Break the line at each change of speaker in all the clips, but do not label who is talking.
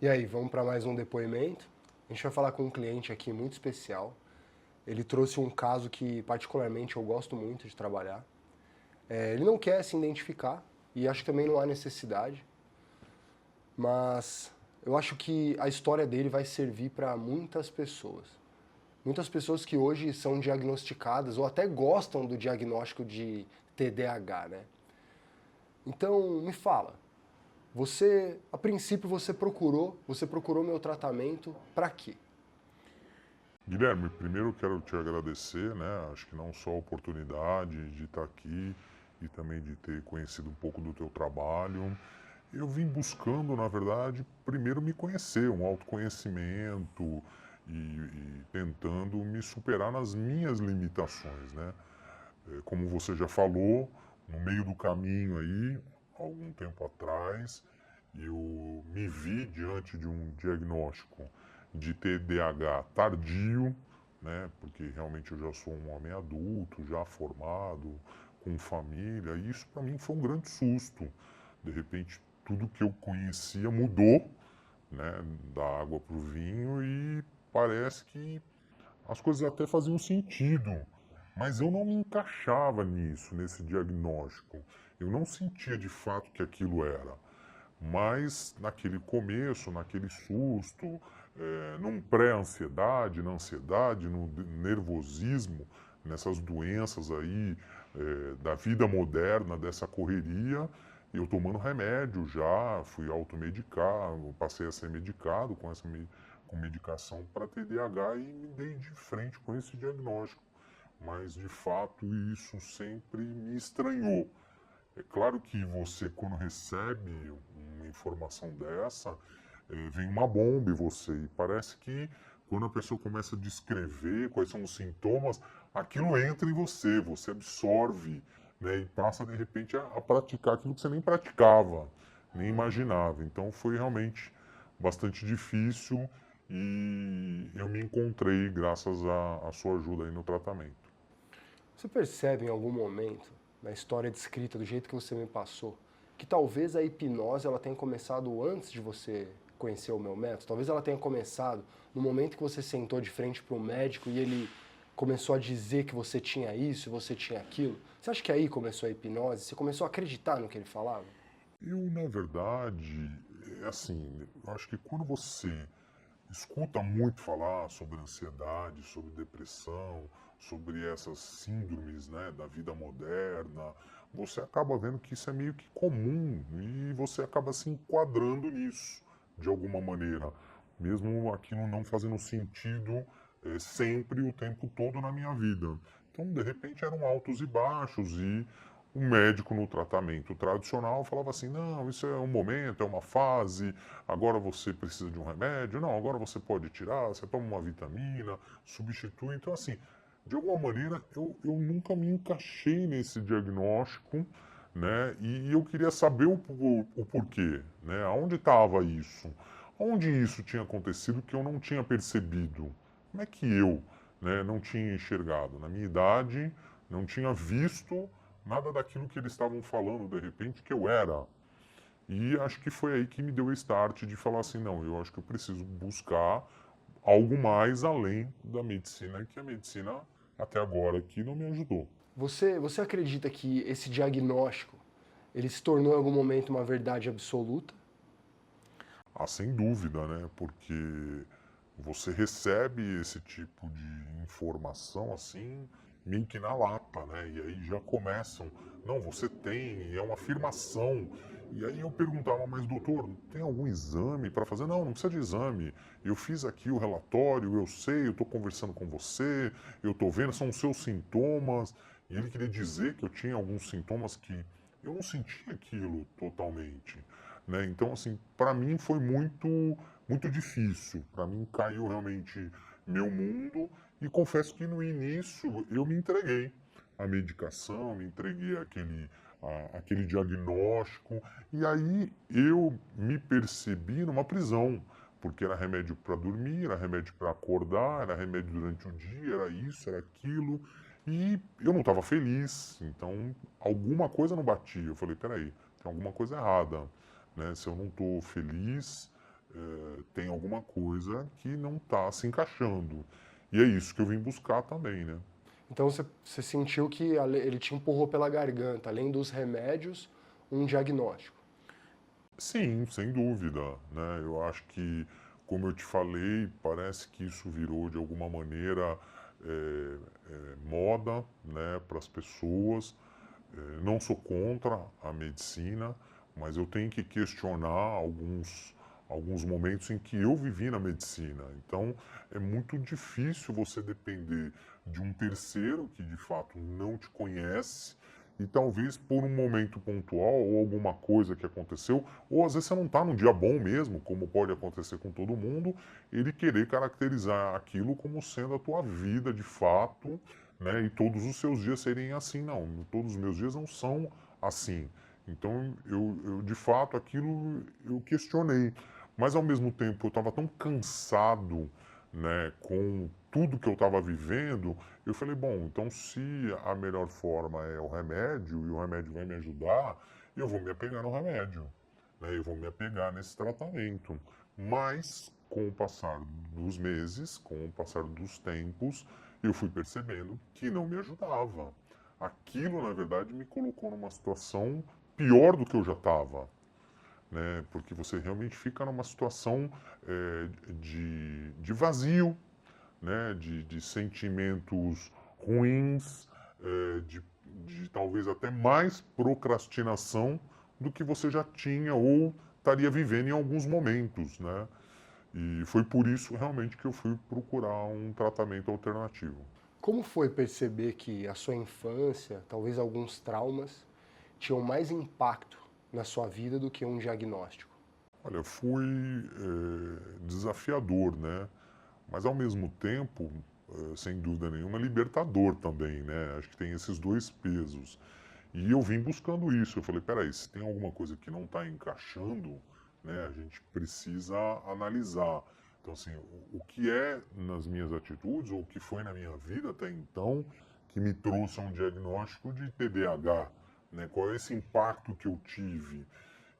E aí, vamos para mais um depoimento. A gente vai falar com um cliente aqui muito especial. Ele trouxe um caso que, particularmente, eu gosto muito de trabalhar. Ele não quer se identificar e acho que também não há necessidade, mas eu acho que a história dele vai servir para muitas pessoas. Muitas pessoas que hoje são diagnosticadas ou até gostam do diagnóstico de TDAH, né? Então, me fala, a princípio você procurou meu tratamento para quê?
Guilherme, primeiro eu quero te agradecer, né? Acho que não só a oportunidade de estar aqui e também de ter conhecido um pouco do teu trabalho. Eu vim buscando, na verdade, primeiro me conhecer, um autoconhecimento e tentando me superar nas minhas limitações, né? Como você já falou, no meio do caminho aí, algum tempo atrás, eu me vi diante de um diagnóstico de TDAH tardio, né? Porque realmente eu já sou um homem adulto, já formado, com família, e isso para mim foi um grande susto. De repente, tudo que eu conhecia mudou, né? Da água para o vinho e parece que as coisas até faziam sentido, mas eu não me encaixava nisso, nesse diagnóstico. Eu não sentia de fato que aquilo era. Mas naquele começo, naquele susto, num pré-ansiedade, na ansiedade, no nervosismo, nessas doenças aí da vida moderna, dessa correria, eu tomando remédio já, fui automedicar, passei a ser medicado com medicação para TDAH e me dei de frente com esse diagnóstico. Mas de fato isso sempre me estranhou. É claro que você, quando recebe uma informação dessa, vem uma bomba em você. E parece que quando a pessoa começa a descrever quais são os sintomas, aquilo entra em você, você absorve, né, e passa de repente a praticar aquilo que você nem praticava, nem imaginava. Então foi realmente bastante difícil e eu me encontrei graças à sua ajuda aí no tratamento.
Você percebe em algum momento, na história descrita do jeito que você me passou, que talvez a hipnose ela tenha começado antes de você conhecer o meu método? Talvez ela tenha começado no momento que você sentou de frente para um médico e ele começou a dizer que você tinha isso, você tinha aquilo. Você acha que aí começou a hipnose? Você começou a acreditar no que ele falava?
Eu, na verdade, assim, eu acho que quando você escuta muito falar sobre ansiedade, sobre depressão, sobre essas síndromes, né, da vida moderna, você acaba vendo que isso é meio que comum e você acaba se enquadrando nisso, de alguma maneira, mesmo aquilo não fazendo sentido sempre, o tempo todo na minha vida. Então, de repente, eram altos e baixos e o médico no tratamento tradicional falava assim, não, isso é um momento, é uma fase, agora você precisa de um remédio, não, agora você pode tirar, você toma uma vitamina, substitui. Então, assim, de alguma maneira, eu nunca me encaixei nesse diagnóstico, né? E eu queria saber o porquê, né? Aonde estava isso? Onde isso tinha acontecido que eu não tinha percebido? Como é que eu, né, não tinha enxergado? Na minha idade, não tinha visto nada daquilo que eles estavam falando, de repente, que eu era. E acho que foi aí que me deu o start de falar assim, não, eu acho que eu preciso buscar algo mais além da medicina, que a medicina até agora aqui não me ajudou.
Você acredita que esse diagnóstico ele se tornou em algum momento uma verdade absoluta?
Ah, sem dúvida, né? Porque você recebe esse tipo de informação assim, meio que na lata, né? E aí já começam, não, você tem, e é uma afirmação. E aí eu perguntava, mas doutor, tem algum exame para fazer? Não, não precisa de exame. Eu fiz aqui o relatório, eu sei, eu estou conversando com você, eu estou vendo, são os seus sintomas. E ele queria dizer que eu tinha alguns sintomas que eu não sentia aquilo totalmente, né? Então, assim, para mim foi muito difícil. Para mim caiu realmente meu mundo e confesso que no início eu me entreguei à medicação, me entreguei àquele diagnóstico e aí eu me percebi numa prisão. Porque era remédio para dormir, era remédio para acordar, era remédio durante o dia, era isso, era aquilo. E eu não estava feliz, então alguma coisa não batia. Eu falei, peraí, tem alguma coisa errada, né? Se eu não estou feliz, tem alguma coisa que não está se encaixando. E é isso que eu vim buscar também, né?
Então você sentiu que ele te empurrou pela garganta, além dos remédios, um diagnóstico.
Sim, sem dúvida, né? Eu acho que, como eu te falei, parece que isso virou de alguma maneira moda, né, para as pessoas. Não sou contra a medicina, mas eu tenho que questionar alguns momentos em que eu vivi na medicina. Então, é muito difícil você depender de um terceiro que de fato não te conhece e talvez por um momento pontual ou alguma coisa que aconteceu, ou às vezes você não está num dia bom mesmo, como pode acontecer com todo mundo, ele querer caracterizar aquilo como sendo a tua vida de fato, né? E todos os seus dias serem assim. Não, todos os meus dias não são assim. Então, eu de fato, aquilo eu questionei. Mas, ao mesmo tempo, eu estava tão cansado, né, com tudo que eu estava vivendo, eu falei, bom, então se a melhor forma é o remédio, e o remédio vai me ajudar, eu vou me apegar no remédio, né, eu vou me apegar nesse tratamento. Mas, com o passar dos meses, com o passar dos tempos, eu fui percebendo que não me ajudava. Aquilo, na verdade, me colocou numa situação pior do que eu já estava, né? Porque você realmente fica numa situação de vazio, né? De sentimentos ruins, de talvez até mais procrastinação do que você já tinha ou estaria vivendo em alguns momentos, né? E foi por isso realmente que eu fui procurar um tratamento alternativo.
Como foi perceber que a sua infância, talvez alguns traumas, tinham mais impacto na sua vida do que um diagnóstico?
Olha, foi desafiador, né? Mas ao mesmo tempo, sem dúvida nenhuma, libertador também, né? Acho que tem esses dois pesos. E eu vim buscando isso. Eu falei, peraí, se tem alguma coisa que não está encaixando, né, a gente precisa analisar. Então, assim, o que é nas minhas atitudes, ou o que foi na minha vida até então, que me trouxe a um diagnóstico de TDAH, né? Qual é esse impacto que eu tive?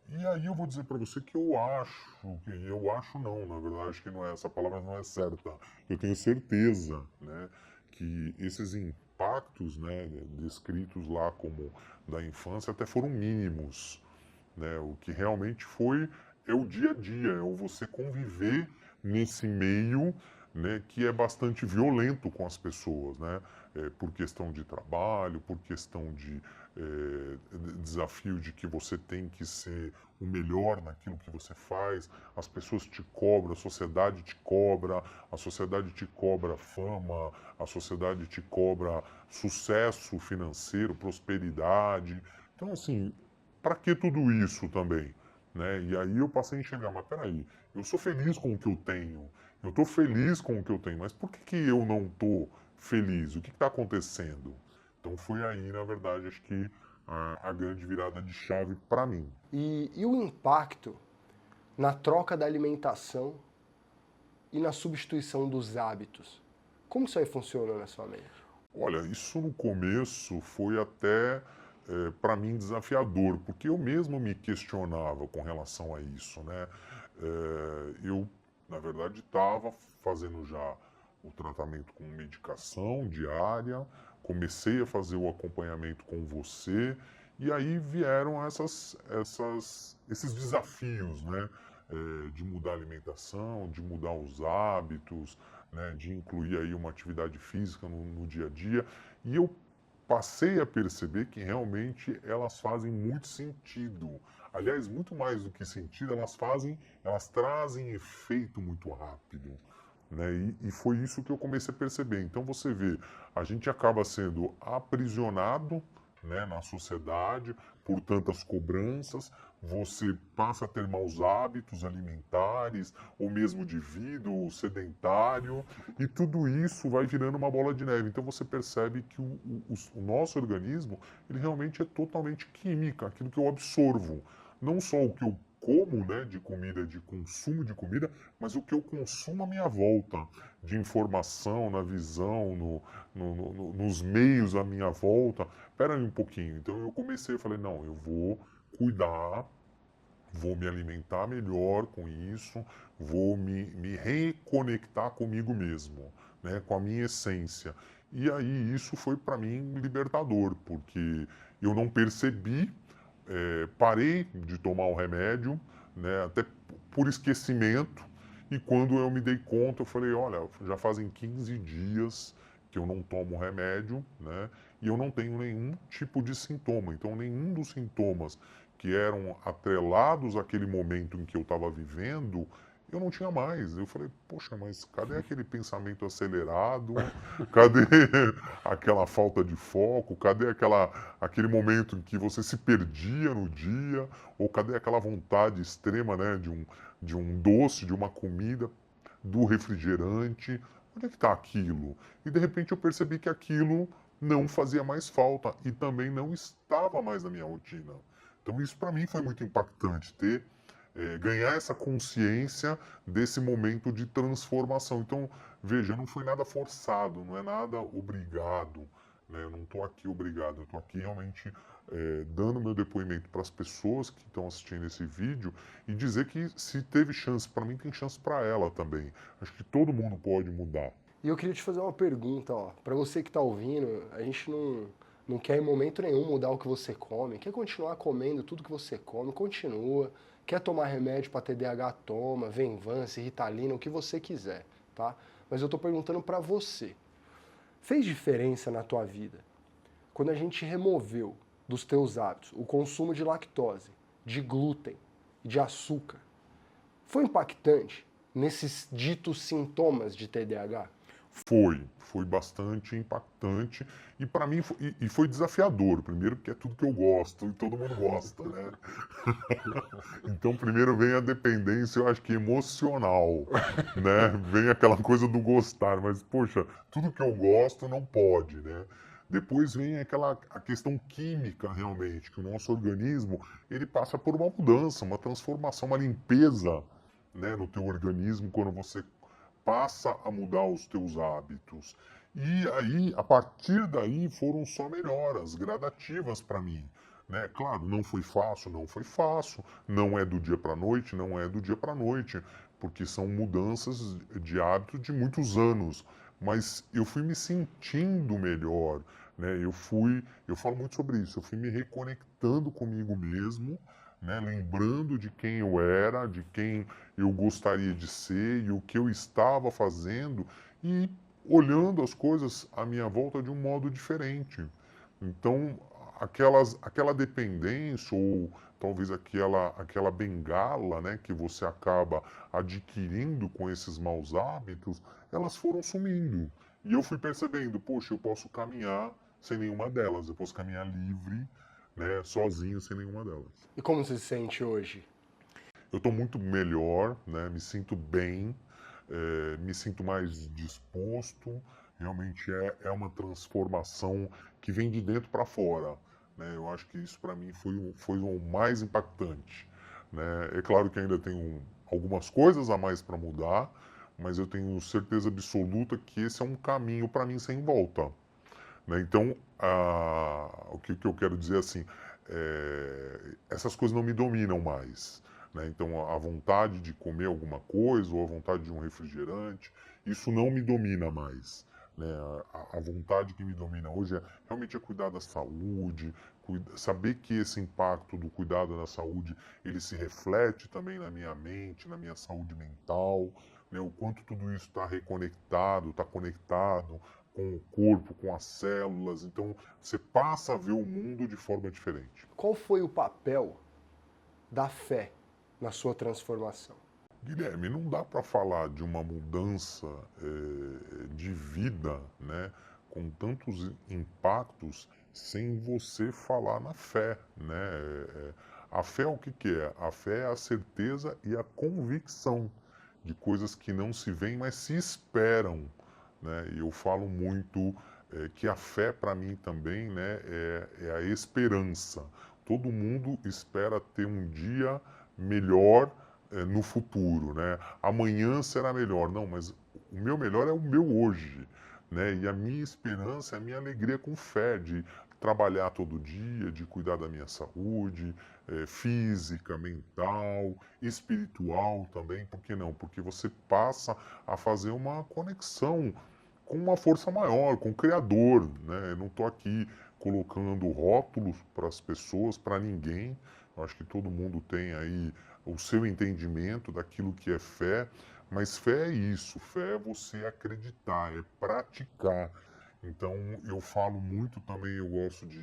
E aí eu vou dizer para você que eu acho não, na verdade, acho que não é, essa palavra não é certa. Eu tenho certeza, né, que esses impactos, né, descritos lá como da infância até foram mínimos, né? O que realmente foi é o dia a dia, é o você conviver nesse meio, né, que é bastante violento com as pessoas, né? Por questão de trabalho, por questão de desafio de que você tem que ser o melhor naquilo que você faz, as pessoas te cobram, a sociedade te cobra fama, a sociedade te cobra sucesso financeiro, prosperidade. Então, assim, para que tudo isso também? Né? E aí eu passei a enxergar, mas peraí, eu sou feliz com o que eu tenho, eu estou feliz com o que eu tenho, mas por que eu não estou feliz? O que está acontecendo? Então foi aí, na verdade, acho que a grande virada de chave para mim.
E o impacto na troca da alimentação e na substituição dos hábitos? Como isso aí funciona na sua mente?
Olha, isso no começo foi até para mim desafiador, porque eu mesmo me questionava com relação a isso, né? Eu, na verdade, estava fazendo já o tratamento com medicação diária, comecei a fazer o acompanhamento com você, e aí vieram esses desafios, né? De mudar a alimentação, de mudar os hábitos, né, de incluir aí uma atividade física no dia a dia. E eu passei a perceber que realmente elas fazem muito sentido. Aliás, muito mais do que sentido, elas trazem efeito muito rápido. Né? E foi isso que eu comecei a perceber. Então você vê, a gente acaba sendo aprisionado, né, na sociedade por tantas cobranças, você passa a ter maus hábitos alimentares, ou mesmo de vida, ou sedentário, e tudo isso vai virando uma bola de neve. Então você percebe que o nosso organismo, ele realmente é totalmente química, aquilo que eu absorvo. Não só o que eu como, né, de comida, de consumo de comida, mas o que eu consumo à minha volta, de informação, na visão, nos meios à minha volta. Espera aí um pouquinho. Então eu comecei, eu falei, não, eu vou cuidar, vou me alimentar melhor com isso, vou me reconectar comigo mesmo, né, com a minha essência. E aí isso foi para mim libertador, porque eu não percebi, parei de tomar o remédio, né, até por esquecimento, e quando eu me dei conta, eu falei, olha, já fazem 15 dias que eu não tomo remédio, né, e eu não tenho nenhum tipo de sintoma. Então, nenhum dos sintomas que eram atrelados àquele momento em que eu estava vivendo, eu não tinha mais. Eu falei, poxa, mas cadê aquele pensamento acelerado? Cadê aquela falta de foco? Cadê aquele momento em que você se perdia no dia? Ou cadê aquela vontade extrema, né, de um doce, de uma comida, do refrigerante? Onde é que está aquilo? E de repente eu percebi que aquilo não fazia mais falta e também não estava mais na minha rotina. Então isso para mim foi muito impactante, ganhar essa consciência desse momento de transformação. Então, veja, não foi nada forçado, não é nada obrigado, né? Eu não estou aqui obrigado, eu estou aqui realmente dando meu depoimento para as pessoas que estão assistindo esse vídeo e dizer que se teve chance para mim, tem chance para ela também. Acho que todo mundo pode mudar.
E eu queria te fazer uma pergunta, ó, para você que está ouvindo, a gente não quer em momento nenhum mudar o que você come, quer continuar comendo tudo que você come, continua, quer tomar remédio para TDAH, toma, Venvance, Ritalina, o que você quiser, tá? Mas eu estou perguntando para você, fez diferença na tua vida quando a gente removeu dos teus hábitos o consumo de lactose, de glúten e de açúcar? Foi impactante nesses ditos sintomas de TDAH?
Foi bastante impactante e para mim foi desafiador. Primeiro porque é tudo que eu gosto e todo mundo gosta, né? Então primeiro vem a dependência, eu acho que emocional, né? Vem aquela coisa do gostar, mas poxa, tudo que eu gosto não pode, né? Depois vem a questão química realmente, que o nosso organismo ele passa por uma mudança, uma transformação, uma limpeza, né, no teu organismo quando você passa a mudar os teus hábitos. E aí, a partir daí, foram só melhoras gradativas para mim. Né? Claro, não foi fácil, não foi fácil, não é do dia para a noite, não é do dia para a noite, porque são mudanças de hábito de muitos anos. Mas eu fui me sentindo melhor, né? Eu falo muito sobre isso, eu fui me reconectando comigo mesmo, né? Lembrando de quem eu era, de quem eu gostaria de ser e o que eu estava fazendo e olhando as coisas à minha volta de um modo diferente. Então, aquela dependência ou talvez aquela bengala, né, que você acaba adquirindo com esses maus hábitos, elas foram sumindo. E eu fui percebendo, poxa, eu posso caminhar sem nenhuma delas, eu posso caminhar livre, né, sozinho sem nenhuma delas.
E como você se sente hoje?
Eu estou muito melhor, né? Me sinto bem, me sinto mais disposto. Realmente é uma transformação que vem de dentro para fora. Né? Eu acho que isso para mim foi o mais impactante. Né? É claro que ainda tenho algumas coisas a mais para mudar, mas eu tenho certeza absoluta que esse é um caminho para mim sem volta. Né? Então, o que eu quero dizer assim, essas coisas não me dominam mais. Né? Então, a vontade de comer alguma coisa ou a vontade de um refrigerante, isso não me domina mais. Né? A vontade que me domina hoje realmente é cuidar da saúde, saber que esse impacto do cuidado da saúde ele se reflete também na minha mente, na minha saúde mental, né? O quanto tudo isso está reconectado, está conectado com o corpo, com as células. Então, você passa a ver o mundo de forma diferente.
Qual foi o papel da fé na sua transformação?
Guilherme, não dá para falar de uma mudança de vida, né, com tantos impactos, sem você falar na fé, né? A fé é o que é? A fé é a certeza e a convicção de coisas que não se veem, mas se esperam, né? E eu falo muito que a fé para mim também, né, é a esperança. Todo mundo espera ter um dia melhor no futuro, né? Amanhã será melhor. Não, mas o meu melhor é o meu hoje, né? E a minha esperança, a minha alegria com fé de trabalhar todo dia, de cuidar da minha saúde, física, mental, espiritual também, por que não? Porque você passa a fazer uma conexão com uma força maior, com o Criador, né? Eu não estou aqui colocando rótulos para as pessoas, para ninguém. Eu acho que todo mundo tem aí o seu entendimento daquilo que é fé, mas fé é isso, fé é você acreditar, é praticar. Então eu falo muito também, eu gosto de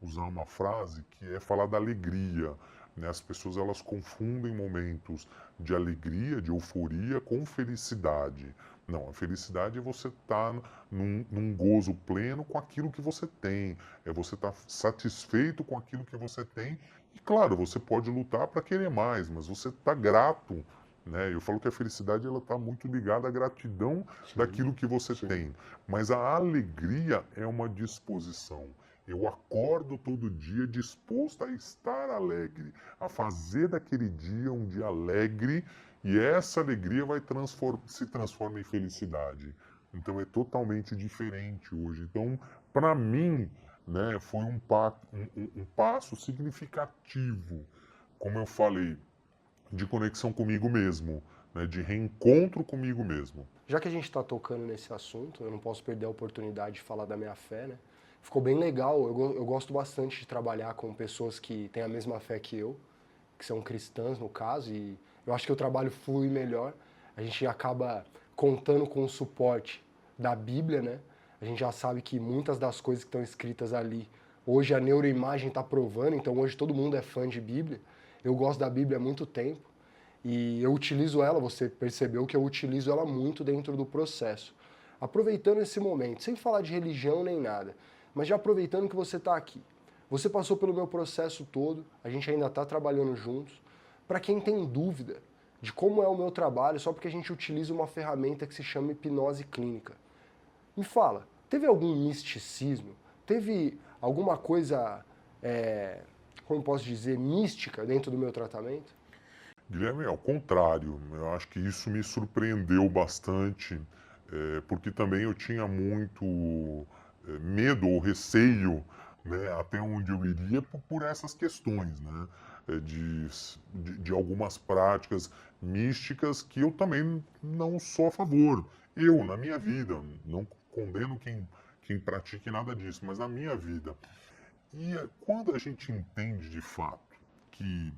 usar uma frase que é falar da alegria. Né? As pessoas elas confundem momentos de alegria, de euforia com felicidade. Não, a felicidade é você estar num gozo pleno com aquilo que você tem, é você estar satisfeito com aquilo que você tem. E claro, você pode lutar para querer mais, mas você está grato, né? Eu falo que a felicidade ela está muito ligada à gratidão
Sim,
daquilo que você
sim.
tem, mas a alegria é uma disposição. Eu acordo todo dia disposto a estar alegre, a fazer daquele dia um dia alegre, e essa alegria vai se transforma em felicidade. Então é totalmente diferente hoje. Então, para mim, né, foi um passo significativo, como eu falei, de conexão comigo mesmo, né, de reencontro comigo mesmo.
Já que a gente está tocando nesse assunto, eu não posso perder a oportunidade de falar da minha fé, né? Ficou bem legal, eu gosto bastante de trabalhar com pessoas que têm a mesma fé que eu, que são cristãs no caso, e eu acho que o trabalho flui melhor. A gente acaba contando com o suporte da Bíblia, né? A gente já sabe que muitas das coisas que estão escritas ali, hoje a neuroimagem está provando, então hoje todo mundo é fã de Bíblia. Eu gosto da Bíblia há muito tempo e eu utilizo ela, você percebeu que eu utilizo ela muito dentro do processo. Aproveitando esse momento, sem falar de religião nem nada, mas já aproveitando que você está aqui. Você passou pelo meu processo todo, a gente ainda está trabalhando juntos. Para quem tem dúvida de como é o meu trabalho, só porque a gente utiliza uma ferramenta que se chama hipnose clínica. Me fala, teve algum misticismo? Teve alguma coisa, como posso dizer, mística dentro do meu tratamento?
Guilherme, ao contrário, eu acho que isso me surpreendeu bastante, porque também eu tinha muito medo ou receio, né, até onde eu iria por essas questões, né, de algumas práticas místicas que eu também não sou a favor. Eu, na minha vida, não condeno quem pratique nada disso, mas na minha vida. E quando a gente entende de fato que,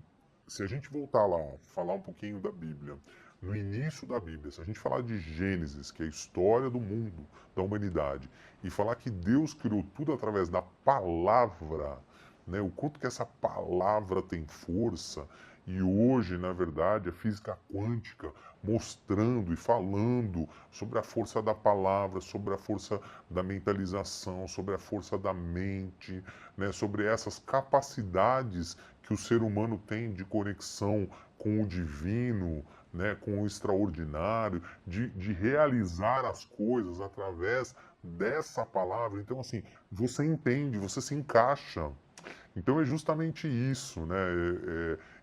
se a gente voltar lá, falar um pouquinho da Bíblia, no início da Bíblia, se a gente falar de Gênesis, que é a história do mundo, da humanidade, e falar que Deus criou tudo através da palavra, né, o quanto que essa palavra tem força, e hoje, na verdade, a física quântica mostrando e falando sobre a força da palavra, sobre a força da mentalização, sobre a força da mente, né, sobre essas capacidades que o ser humano tem de conexão com o divino, né, com o extraordinário, de realizar as coisas através dessa palavra. Então, assim, você entende, você se encaixa. Então é justamente isso, né?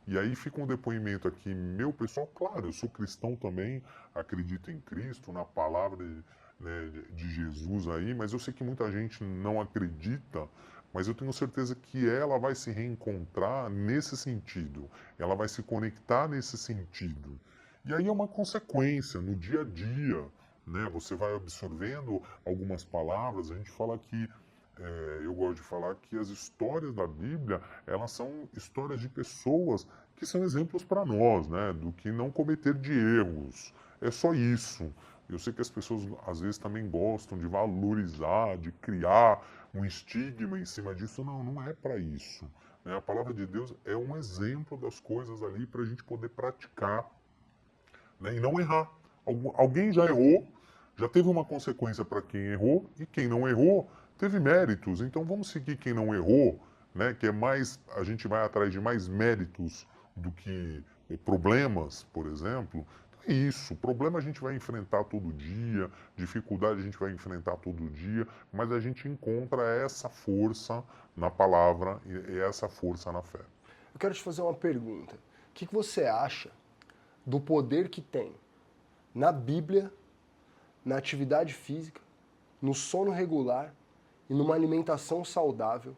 E aí fica um depoimento aqui, meu pessoal, claro, eu sou cristão também, acredito em Cristo, na palavra né, de Jesus aí, mas eu sei que muita gente não acredita, mas eu tenho certeza que ela vai se reencontrar nesse sentido, ela vai se conectar nesse sentido. E aí é uma consequência no dia a dia, né? Você vai absorvendo algumas palavras, a gente fala que eu gosto de falar que as histórias da Bíblia, elas são histórias de pessoas que são exemplos para nós, né? Do que não cometer de erros. É só isso. Eu sei que as pessoas às vezes também gostam de valorizar, de criar um estigma em cima disso. Não, não é para isso. Né? A palavra de Deus é um exemplo das coisas ali para a gente poder praticar, né? E não errar. Alguém já errou, já teve uma consequência para quem errou, e quem não errou teve méritos. Então vamos seguir quem não errou, né? Que é mais, a gente vai atrás de mais méritos do que problemas, por exemplo. Então é isso, problema a gente vai enfrentar todo dia, dificuldade a gente vai enfrentar todo dia, mas a gente encontra essa força na palavra e essa força na fé.
Eu quero te fazer uma pergunta. O que você acha do poder que tem na Bíblia, na atividade física, no sono regular e numa alimentação saudável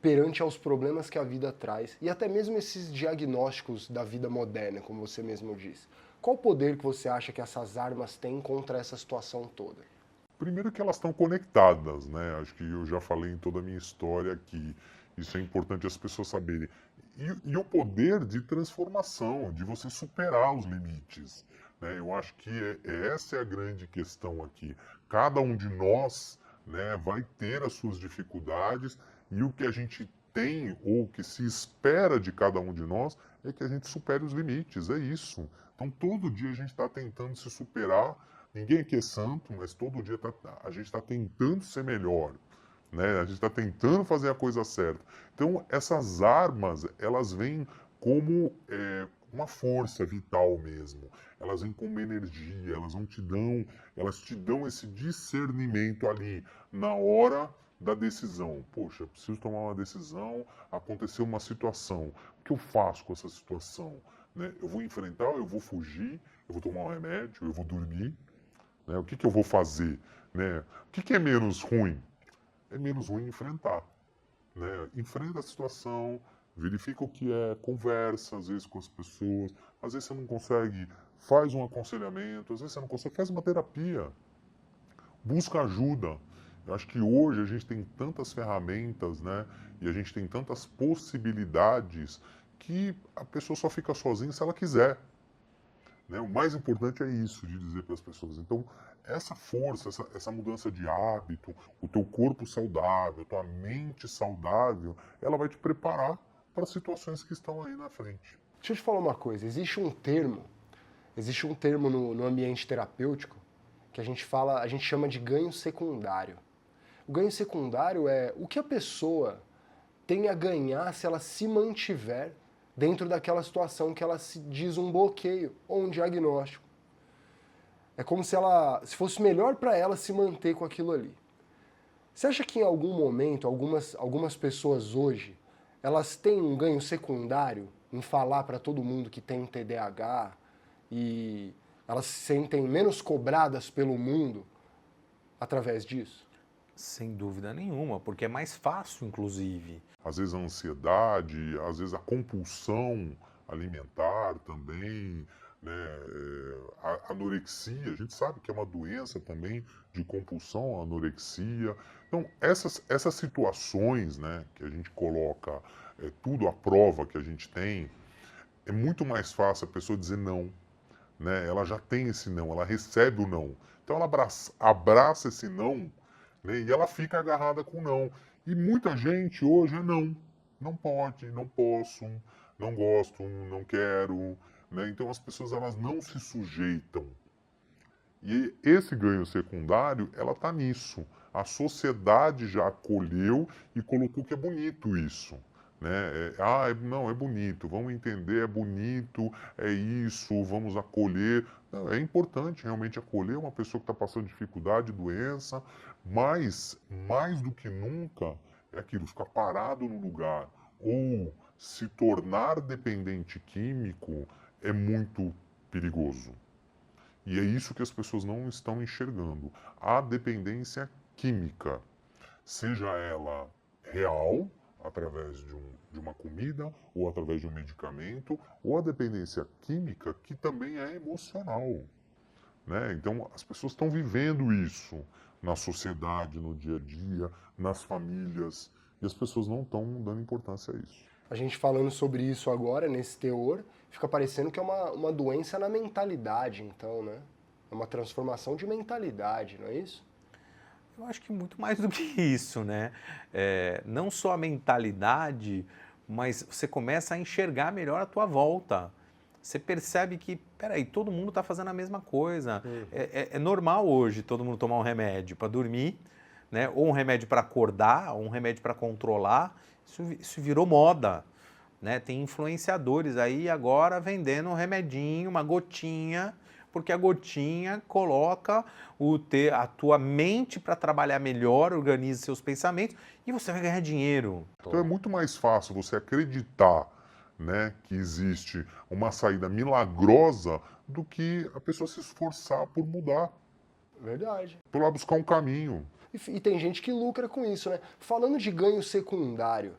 perante aos problemas que a vida traz e até mesmo esses diagnósticos da vida moderna, como você mesmo disse. Qual o poder que você acha que essas armas têm contra essa situação toda?
Primeiro que elas estão conectadas, né? Acho que eu já falei em toda a minha história que isso é importante as pessoas saberem. E o poder de transformação, de você superar os limites, né? Eu acho que essa é a grande questão aqui. Cada um de nós, né, vai ter as suas dificuldades e o que a gente tem ou o que se espera de cada um de nós é que a gente supere os limites, é isso. Então todo dia a gente está tentando se superar. Ninguém aqui é santo, mas todo dia a gente está tentando ser melhor, né? A gente está tentando fazer a coisa certa. Então, essas armas, elas vêm como uma força vital mesmo. Elas vêm como uma energia, elas te dão esse discernimento ali, na hora da decisão. Poxa, eu preciso tomar uma decisão, aconteceu uma situação. O que eu faço com essa situação? Né? Eu vou enfrentar, eu vou fugir, eu vou tomar um remédio, eu vou dormir. Né? O que eu vou fazer? Né? O que é menos ruim? É menos ruim enfrentar. Né? Enfrenta a situação, verifica o que é, conversa às vezes com as pessoas, às vezes você não consegue, faz um aconselhamento, às vezes você não consegue, faz uma terapia, busca ajuda. Eu acho que hoje a gente tem tantas ferramentas, né? E a gente tem tantas possibilidades que a pessoa só fica sozinha se ela quiser. Né? O mais importante é isso, de dizer para as pessoas. Então, essa força, essa mudança de hábito, o teu corpo saudável, a tua mente saudável, ela vai te preparar para as situações que estão aí na frente.
Deixa eu te falar uma coisa, existe um termo no ambiente terapêutico que a gente chama de ganho secundário. O ganho secundário é o que a pessoa tem a ganhar se ela se mantiver dentro daquela situação que ela se diz um bloqueio ou um diagnóstico. É como se fosse melhor para ela se manter com aquilo ali. Você acha que em algum momento, algumas pessoas hoje, elas têm um ganho secundário em falar para todo mundo que tem TDAH e elas se sentem menos cobradas pelo mundo através disso?
Sem dúvida nenhuma, porque é mais fácil, inclusive.
Às vezes a ansiedade, às vezes a compulsão alimentar também, né? A anorexia, a gente sabe que é uma doença também de compulsão, a anorexia. Então, essas situações, né, que a gente coloca tudo à prova que a gente tem, é muito mais fácil a pessoa dizer não, né? Ela já tem esse não, ela recebe o não. Então ela abraça esse não, né? E ela fica agarrada com o não. E muita gente hoje é não. Não pode, não posso, não gosto, não quero. Né? Então as pessoas elas não se sujeitam. E esse ganho secundário, ela está nisso. A sociedade já acolheu e colocou que é bonito isso. Né? Não, é bonito, vamos entender, é bonito, é isso, vamos acolher. Não, é importante realmente acolher uma pessoa que está passando dificuldade, doença, mas mais do que nunca é aquilo, ficar parado no lugar ou se tornar dependente químico é muito perigoso. E é isso que as pessoas não estão enxergando. A dependência química, seja ela real, através de uma comida, ou através de um medicamento, ou a dependência química, que também é emocional. Né? Então, as pessoas estão vivendo isso na sociedade, no dia a dia, nas famílias, e as pessoas não estão dando importância a isso.
A gente falando sobre isso agora, nesse teor, fica parecendo que é uma doença na mentalidade, então, né? É uma transformação de mentalidade, não é isso?
Eu acho que muito mais do que isso, né? Não só a mentalidade, mas você começa a enxergar melhor a tua volta. Você percebe que, peraí, todo mundo está fazendo a mesma coisa. É normal hoje todo mundo tomar um remédio para dormir, né? Ou um remédio para acordar, ou um remédio para controlar. Isso virou moda, né? Tem influenciadores aí agora vendendo um remedinho, uma gotinha, porque a gotinha coloca a tua mente para trabalhar melhor, organiza seus pensamentos e você vai ganhar dinheiro.
Então é muito mais fácil você acreditar, né, que existe uma saída milagrosa do que a pessoa se esforçar por mudar,
Verdade.
por lá buscar um caminho.
E tem gente que lucra com isso, né? Falando de ganho secundário,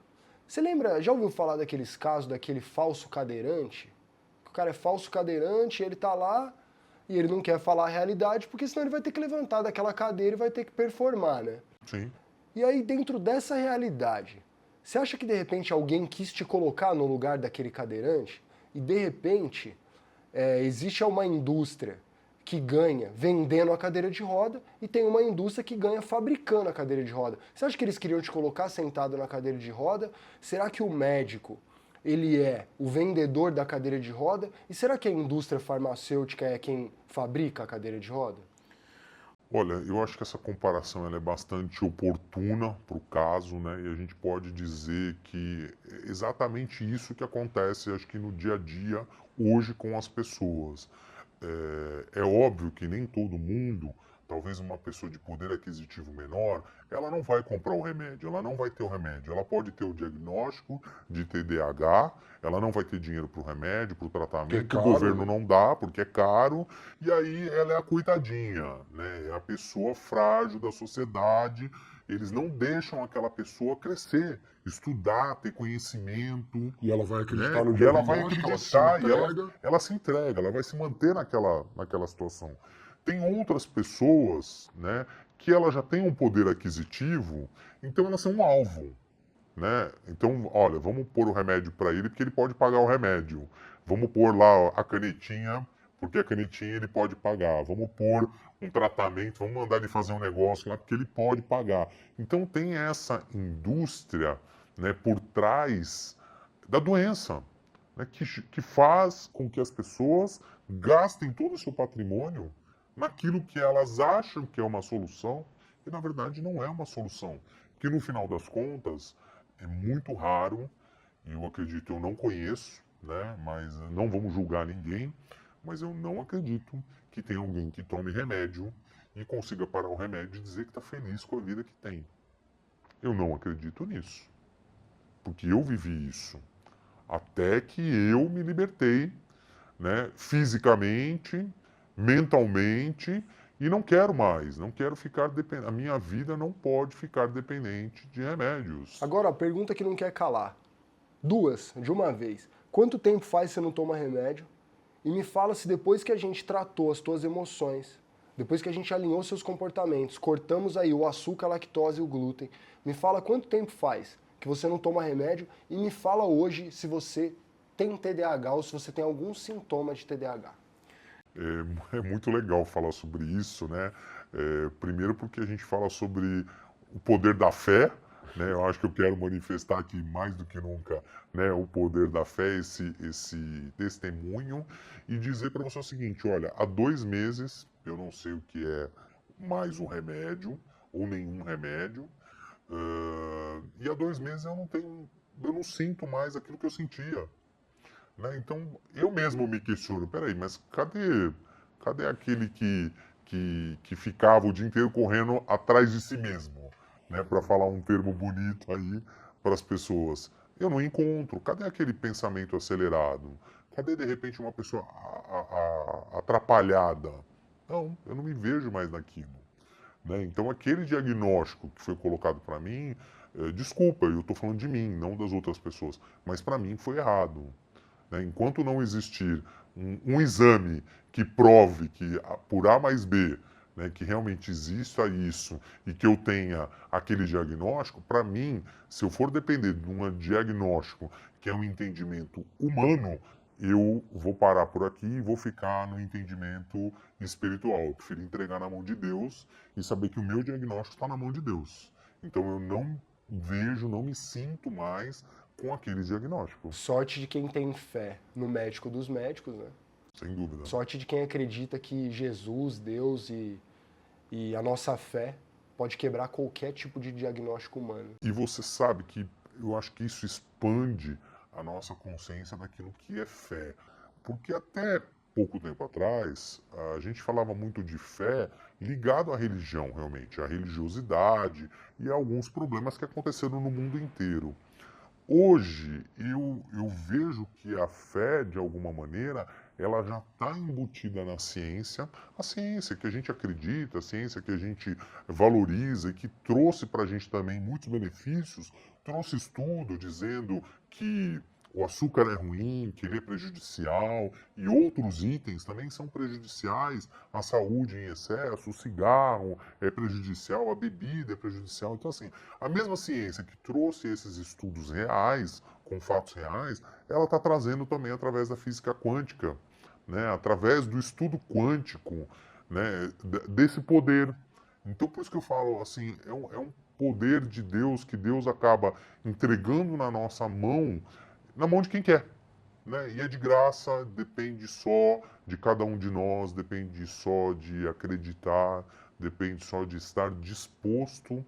Você lembra, já ouviu falar daqueles casos daquele falso cadeirante? O cara é falso cadeirante, ele tá lá e ele não quer falar a realidade, porque senão ele vai ter que levantar daquela cadeira e vai ter que performar, né?
Sim.
E aí, dentro dessa realidade, você acha que de repente alguém quis te colocar no lugar daquele cadeirante e de repente existe uma indústria que ganha vendendo a cadeira de roda e tem uma indústria que ganha fabricando a cadeira de roda? Você acha que eles queriam te colocar sentado na cadeira de roda? Será que o médico, ele é o vendedor da cadeira de roda? E será que a indústria farmacêutica é quem fabrica a cadeira de roda?
Olha, eu acho que essa comparação ela é bastante oportuna para o caso, né? E a gente pode dizer que é exatamente isso que acontece, acho que no dia a dia, hoje com as pessoas. É óbvio que nem todo mundo, talvez uma pessoa de poder aquisitivo menor, ela não vai comprar o remédio, ela não vai ter o remédio. Ela pode ter o diagnóstico de TDAH, ela não vai ter dinheiro para o remédio, para o tratamento,
caro,
o governo
né?
não dá porque é caro, e aí ela é a coitadinha, né? É a pessoa frágil da sociedade. Eles não deixam aquela pessoa crescer, estudar, ter conhecimento,
E ela vai
né?
acreditar no
E ela vai
diagnóstico, ela se
acreditar,
entrega.
ela se entrega, ela vai se manter naquela situação. Tem outras pessoas, né, que ela já tem um poder aquisitivo, então elas são um alvo, né? Então, olha, vamos pôr o remédio para ele porque ele pode pagar o remédio. Vamos pôr lá a canetinha, porque a canetinha ele pode pagar. Vamos pôr um tratamento, vamos mandar ele fazer um negócio lá porque ele pode pagar. Então tem essa indústria, né, por trás da doença, né, que faz com que as pessoas gastem todo o seu patrimônio naquilo que elas acham que é uma solução e na verdade não é uma solução. Que no final das contas é muito raro, e eu acredito, eu não conheço, né, mas não vamos julgar ninguém, mas eu não acredito que tenha alguém que tome remédio e consiga parar o remédio e dizer que está feliz com a vida que tem. Eu não acredito nisso, porque eu vivi isso. Até que eu me libertei, né, fisicamente, mentalmente, e não quero mais, não quero ficar dependente. A minha vida não pode ficar dependente de remédios.
Agora, a pergunta que não quer calar. Duas, de uma vez. Quanto tempo faz que você não toma remédio? E me fala se depois que a gente tratou as tuas emoções, depois que a gente alinhou seus comportamentos, cortamos aí o açúcar, a lactose e o glúten, me fala quanto tempo faz que você não toma remédio e me fala hoje se você tem TDAH ou se você tem algum sintoma de TDAH.
É muito legal falar sobre isso, né? Primeiro porque a gente fala sobre o poder da fé, né? Eu acho que eu quero manifestar aqui mais do que nunca, né, o poder da fé, esse testemunho, e dizer para você o seguinte: olha, há 2 meses eu não sei o que é mais um remédio ou nenhum remédio, e há 2 meses eu não sinto mais aquilo que eu sentia. Né? Então, eu mesmo me questiono, peraí, mas cadê aquele que ficava o dia inteiro correndo atrás de si mesmo, né? Para falar um termo bonito aí para as pessoas. Eu não encontro. Cadê aquele pensamento acelerado? Cadê, de repente, uma pessoa atrapalhada? Não, eu não me vejo mais naquilo. Né? Então, aquele diagnóstico que foi colocado para mim, desculpa, eu estou falando de mim, não das outras pessoas, mas para mim foi errado. Né? Enquanto não existir um exame que prove que por A mais B, né, que realmente exista isso e que eu tenha aquele diagnóstico, para mim, se eu for depender de um diagnóstico que é um entendimento humano, eu vou parar por aqui e vou ficar no entendimento espiritual. Eu prefiro entregar na mão de Deus e saber que o meu diagnóstico está na mão de Deus. Então eu não vejo, não me sinto mais com aquele diagnóstico.
Sorte de quem tem fé no médico dos médicos, né?
Sem dúvida.
Sorte de quem acredita que Jesus, Deus e a nossa fé pode quebrar qualquer tipo de diagnóstico humano.
E você sabe que eu acho que isso expande a nossa consciência daquilo que é fé. Porque até pouco tempo atrás, a gente falava muito de fé ligado à religião, realmente, à religiosidade e a alguns problemas que aconteceram no mundo inteiro. Hoje, eu vejo que a fé, de alguma maneira, ela já está embutida na ciência, a ciência que a gente acredita, a ciência que a gente valoriza e que trouxe para a gente também muitos benefícios, trouxe estudo dizendo que o açúcar é ruim, que ele é prejudicial e outros itens também são prejudiciais à saúde em excesso, o cigarro é prejudicial, a bebida é prejudicial. Então, assim, a mesma ciência que trouxe esses estudos reais, com fatos reais, ela está trazendo também através da física quântica, né, através do estudo quântico, né, desse poder. Então, por isso que eu falo, assim, é um poder de Deus que Deus acaba entregando na mão de quem quer, né? E é de graça, depende só de cada um de nós, depende só de acreditar, depende só de estar disposto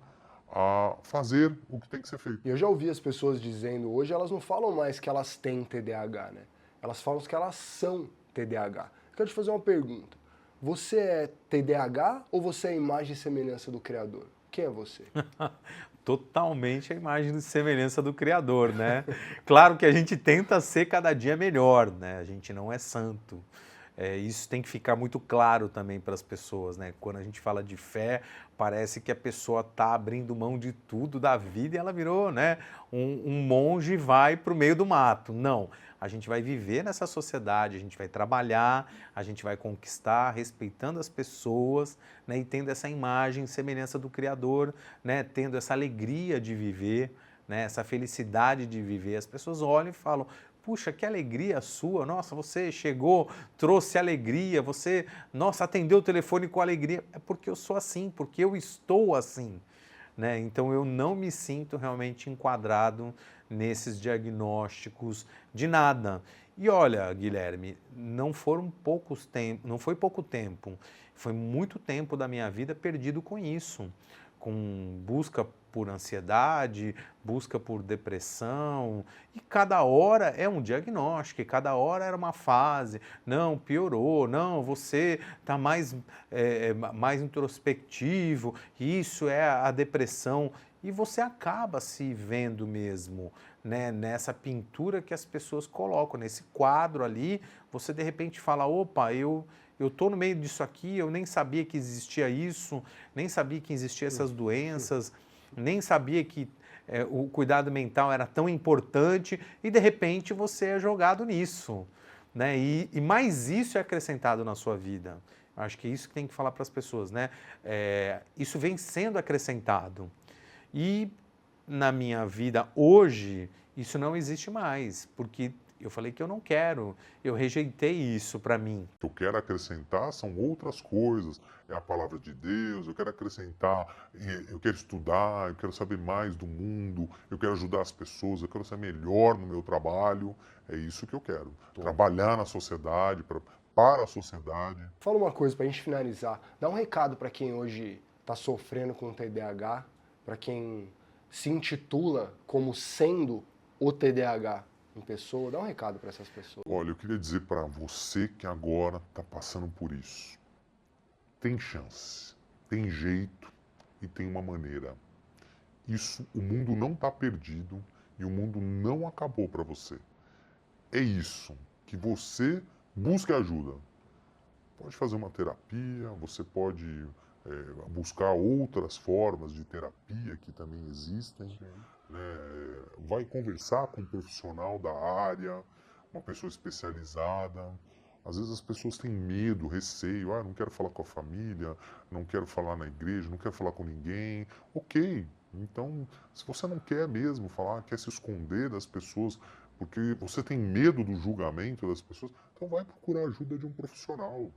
a fazer o que tem que ser feito.
E eu já ouvi as pessoas dizendo, hoje elas não falam mais que elas têm TDAH, né? Elas falam que elas são TDAH. Eu quero te fazer uma pergunta. Você é TDAH ou você é a imagem e semelhança do Criador? Quem é você?
Totalmente a imagem e semelhança do Criador, né? Claro que a gente tenta ser cada dia melhor, né? A gente não é santo. Isso tem que ficar muito claro também para as pessoas, né? Quando a gente fala de fé, parece que a pessoa está abrindo mão de tudo da vida e ela virou, né, um monge e vai para o meio do mato. Não, a gente vai viver nessa sociedade, a gente vai trabalhar, a gente vai conquistar, respeitando as pessoas, né, e tendo essa imagem e semelhança do Criador, né, tendo essa alegria de viver, né, essa felicidade de viver. As pessoas olham e falam, puxa, que alegria sua, nossa, você chegou, trouxe alegria, você, nossa, atendeu o telefone com alegria. É porque eu sou assim, porque eu estou assim, né? Então eu não me sinto realmente enquadrado nesses diagnósticos de nada. E olha, Guilherme, não foi pouco tempo, foi muito tempo da minha vida perdido com isso, com busca por ansiedade, busca por depressão, e cada hora é um diagnóstico, e cada hora era uma fase, não, piorou, não, você está mais introspectivo, isso é a depressão, e você acaba se vendo mesmo, né, nessa pintura que as pessoas colocam, nesse quadro ali, você de repente fala, opa, eu estou no meio disso aqui, eu nem sabia que existia isso, nem sabia que existiam essas doenças, nem sabia que o cuidado mental era tão importante e de repente você é jogado nisso, né? E mais isso é acrescentado na sua vida. Acho que é isso que tem que falar para as pessoas, né? Isso vem sendo acrescentado. E na minha vida hoje, isso não existe mais, porque eu falei que eu não quero, eu rejeitei isso para mim.
O que eu quero acrescentar são outras coisas, é a palavra de Deus, eu quero acrescentar, eu quero estudar, eu quero saber mais do mundo, eu quero ajudar as pessoas, eu quero ser melhor no meu trabalho, é isso que eu quero. Trabalhar na sociedade, para a sociedade.
Fala uma coisa para a gente finalizar, dá um recado para quem hoje está sofrendo com TDAH, para quem se intitula como sendo o TDAH em pessoa, dá um recado para essas pessoas.
Olha, eu queria dizer para você que agora está passando por isso. Tem chance, tem jeito e tem uma maneira. O mundo não está perdido e o mundo não acabou para você. É isso, que você busque ajuda. Pode fazer uma terapia, você pode buscar outras formas de terapia que também existem. Vai conversar com um profissional da área, uma pessoa especializada. Às vezes as pessoas têm medo, receio, não quero falar com a família, não quero falar na igreja, não quero falar com ninguém. Ok, então se você não quer mesmo falar, quer se esconder das pessoas, porque você tem medo do julgamento das pessoas, então vai procurar ajuda de um profissional.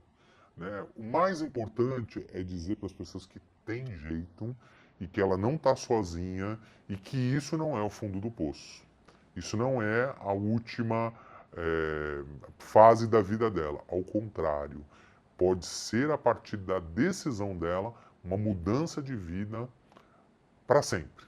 Né? O mais importante é dizer para as pessoas que tem jeito e que ela não está sozinha e que isso não é o fundo do poço. Isso não é a última fase da vida dela. Ao contrário, pode ser a partir da decisão dela uma mudança de vida para sempre.